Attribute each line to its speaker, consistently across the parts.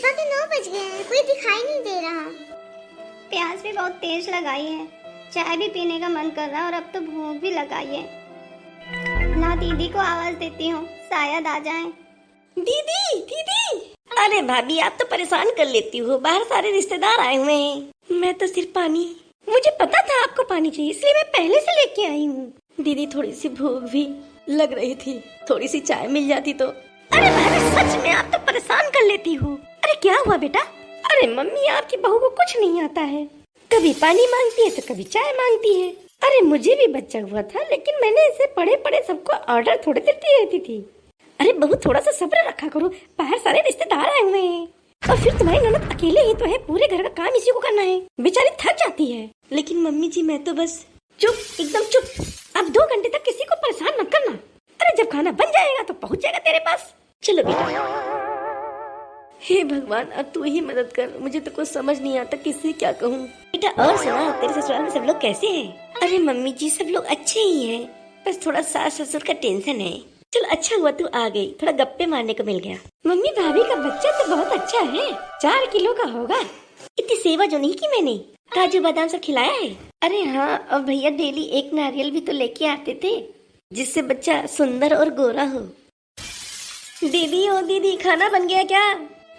Speaker 1: सुबह के 9 बज गए हैं, कोई दिखाई नहीं दे रहा।
Speaker 2: प्यास भी बहुत तेज लगाई है, चाय भी पीने का मन कर रहा है और अब तो भूख भी लगाई है। ना दीदी को आवाज देती हूँ, शायद आ जाएं।
Speaker 3: दीदी दीदी। अरे भाभी आप तो परेशान कर लेती हो, बाहर सारे रिश्तेदार आए हुए हैं। मैं तो सिर्फ पानी, मुझे पता था आपको पानी चाहिए इसलिए मैं पहले से लेके आई हूँ। दीदी थोड़ी सी भूख भी लग रही थी, थोड़ी सी चाय मिल जाती तो। अरे भाभी सच में आप तो परेशान कर लेती हो। अरे क्या हुआ बेटा? अरे मम्मी आपकी बहू को कुछ नहीं आता है, कभी पानी मांगती है तो कभी चाय मांगती है। अरे मुझे भी बच्चा हुआ था लेकिन मैंने इसे पढ़े पढ़े सबको ऑर्डर थोड़ी देती रहती थी। अरे बहू थोड़ा सा सब्र रखा करो, बाहर सारे रिश्तेदार आए हुए हैं और फिर तुम्हारी ननद अकेले ही तो है, पूरे घर का काम इसी को करना है, बेचारी थक जाती है। लेकिन मम्मी जी मैं तो बस चुप, एकदम चुप। अब 2 घंटे तक किसी को परेशान मत करना। अरे जब खाना बन जाएगा तो पहुंच जाएगा तेरे पास। चलो बेटा। हे भगवान अब तू ही मदद कर, मुझे तो कुछ समझ नहीं आता किससे क्या कहूँ। बेटा और सुना, तेरे ससुराल में सब लोग कैसे हैं? अरे मम्मी जी सब लोग अच्छे ही हैं, बस थोड़ा सास ससुर का टेंशन है। चलो अच्छा हुआ तू आ गई, थोड़ा गप्पे मारने को मिल गया। मम्मी भाभी का बच्चा तो बहुत अच्छा है, 4 किलो का होगा। इतनी सेवा जो नहीं की मैंने, काजू बादाम सब खिलाया है। अरे हाँ और भैया डेली 1 नारियल भी तो लेके आते थे जिससे बच्चा सुंदर और गोरा हो। दीदी ओ दीदी खाना बन गया क्या?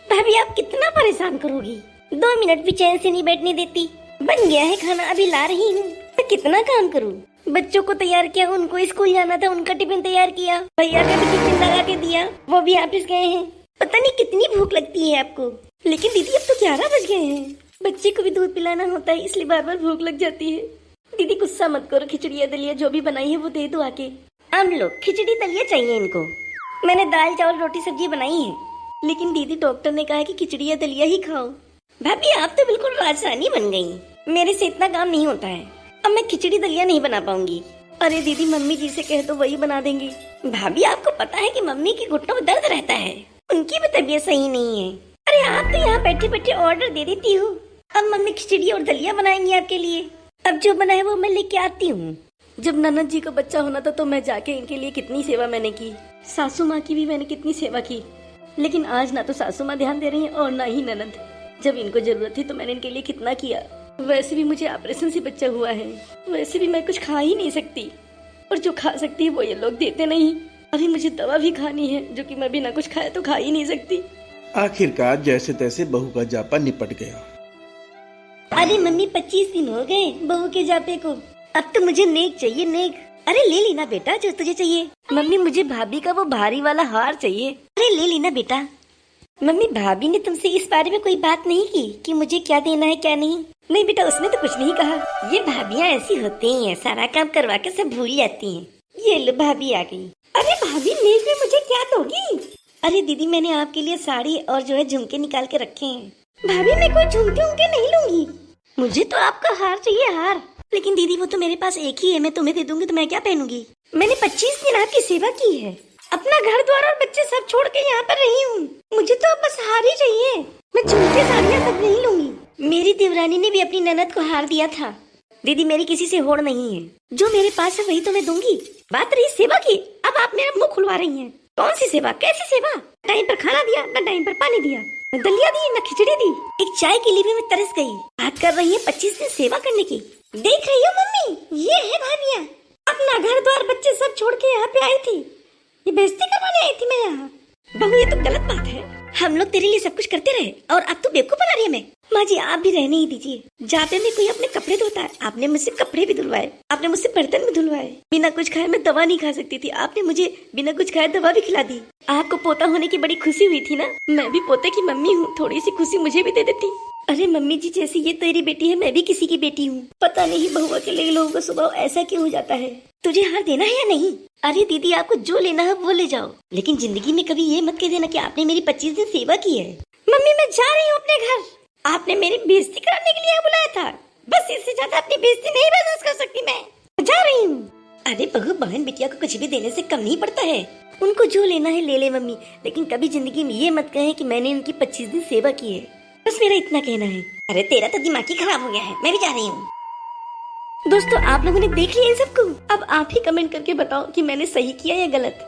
Speaker 3: भाभी आप कितना परेशान करोगी, 2 मिनट भी चैन से नहीं बैठने देती। बन गया है खाना, अभी ला रही हूँ। मैं कितना काम करूँ, बच्चों को तैयार किया, उनको स्कूल जाना था, उनका टिफिन तैयार किया, भैया का भी टिफिन लगा के दिया, वो भी ऑफिस गए हैं। पता नहीं कितनी भूख लगती है आपको। लेकिन दीदी अब तो 11 बज गए हैं, बच्चे को भी दूध पिलाना होता है इसलिए बार बार भूख लग जाती है। दीदी गुस्सा मत करो, खिचड़ी दलिया जो भी बनाई है वो दे दो आके। हम लोग खिचड़ी दलिया चाहिए इनको। मैंने दाल चावल रोटी सब्जी बनाई है, लेकिन दीदी डॉक्टर ने कहा है कि खिचड़ी या दलिया ही खाओ। भाभी आप तो बिल्कुल राजरानी बन गई, मेरे से इतना काम नहीं होता है, अब मैं खिचड़ी दलिया नहीं बना पाऊंगी। अरे दीदी मम्मी जी से कह तो वही बना देंगी। भाभी आपको पता है कि मम्मी के घुटनों में दर्द रहता है, उनकी भी तबीयत सही नहीं है। अरे आप तो यहाँ बैठे बैठे ऑर्डर दे देती हो, अब मम्मी खिचड़ी और दलिया बनाएंगी आपके लिए। अब जो बनाए वो मैं लेके आती हूँ। जब ननद जी का बच्चा होना था तो मैं जाके इनके लिए कितनी सेवा मैंने की, सासू माँ की भी मैंने कितनी सेवा की। लेकिन आज ना तो सासू माँ ध्यान दे रही है और ना ही ननद। जब इनको जरूरत थी तो मैंने इनके लिए कितना किया। वैसे भी मुझे ऑपरेशन से बच्चा हुआ है, वैसे भी मैं कुछ खा ही नहीं सकती, और जो खा सकती है वो ये लोग देते नहीं। अभी मुझे दवा भी खानी है जो कि मैं बिना कुछ खाए तो खा ही नहीं सकती।
Speaker 4: आखिरकार जैसे तैसे बहू का जापा निपट गया।
Speaker 3: अरे मम्मी 25 दिन हो गए बहू के जापे को, अब तो मुझे नेक चाहिए, नेक। अरे ले लेना बेटा जो तुझे चाहिए। मम्मी मुझे भाभी का वो भारी वाला हार चाहिए। अरे ले लेना बेटा। मम्मी भाभी ने तुमसे इस बारे में कोई बात नहीं की कि मुझे क्या देना है क्या नहीं? नहीं बेटा उसने तो कुछ नहीं कहा। ये भाभियाँ ऐसी होती हैं, सारा काम करवा के सब भूल जाती हैं। ये लो भाभी आ गई। अरे भाभी नेक में मुझे क्या दोगी? अरे दीदी मैंने आपके लिए साड़ी और जो है झुमके निकाल के रखे हैं। भाभी मैं कोई झुमके उमके नहीं लूंगी, मुझे तो आपका हार चाहिए, हार। लेकिन दीदी वो तो मेरे पास एक ही है, मैं तुम्हें दे दूंगी तो मैं क्या पहनूंगी? मैंने 25 दिन आपकी सेवा की है, अपना घर द्वार और बच्चे सब छोड़ के यहाँ पर रही हूँ, मुझे तो अब बस हार ही चाहिए। मैं झुमके साड़ियाँ सब नहीं लूंगी। मेरी देवरानी ने भी अपनी ननद को हार दिया था। दीदी मेरी किसी से होड़ नहीं है, जो मेरे पास है वही तो मैं दूंगी। बात रही सेवा की, अब आप मेरा मुँह खुलवा रही है। कौन सी सेवा, कैसी सेवा? टाइम पर खाना दिया, न टाइम पर पानी दिया, न दलिया दी, न खिचड़ी दी। एक चाय के लिए भी मैं तरस गई। बात कर रही है 25 दिन सेवा करने की। देख रही हो मम्मी, ये है भाभियाँ, अपना घर द्वार बच्चे सब छोड़ के यहाँ पे आई थी, ये बेइज्जती करवाने आई थी मैं यहाँ। बहू ये तो गलत बात है, हम लोग तेरे लिए सब कुछ करते रहे और अब तो बेवकूफ बना रही है मैं। माँ जी आप भी रहने ही दीजिए, जाते में कोई अपने कपड़े धोता है, आपने मुझसे कपड़े भी धुलवाए, आपने मुझसे बर्तन भी धुलवाए। बिना कुछ खाए मैं दवा नहीं खा सकती थी, आपने मुझे बिना कुछ खाए दवा भी खिला दी। आपको पोता होने की बड़ी खुशी हुई थी ना, मैं भी पोते की मम्मी हूँ, थोड़ी सी खुशी मुझे भी दे देती। अरे मम्मी जी जैसे ये तेरी बेटी है मैं भी किसी की बेटी हूँ, पता नहीं बहुआ के लिए लोगों का स्वभाव ऐसा क्यों हो जाता है। तुझे हार देना है या नहीं? अरे दीदी आपको जो लेना है वो ले जाओ, लेकिन जिंदगी में कभी ये मत कह देना कि आपने मेरी 25 दिन सेवा की है। मम्मी मैं जा रही हूँ अपने घर, आपने मेरी बेइज्जती कराने के लिए यहाँ बुलाया था, बस इससे ज्यादा अपनी बेइज्जती नहीं बर्दाश्त कर सकती, मैं जा रही हूँ। अरे बहू बहन बिटिया को कुछ भी देने से कम नहीं पड़ता है, उनको जो लेना है ले ले मम्मी, लेकिन कभी जिंदगी में ये मत कहे कि मैंने उनकी 25 दिन सेवा की है, बस मेरा इतना कहना है। अरे तेरा तो दिमाग ही खराब हो गया है, मैं भी जा रही हूँ। दोस्तों आप लोगों ने देख लिया इन सबको, अब आप ही कमेंट करके बताओ कि मैंने सही किया या गलत।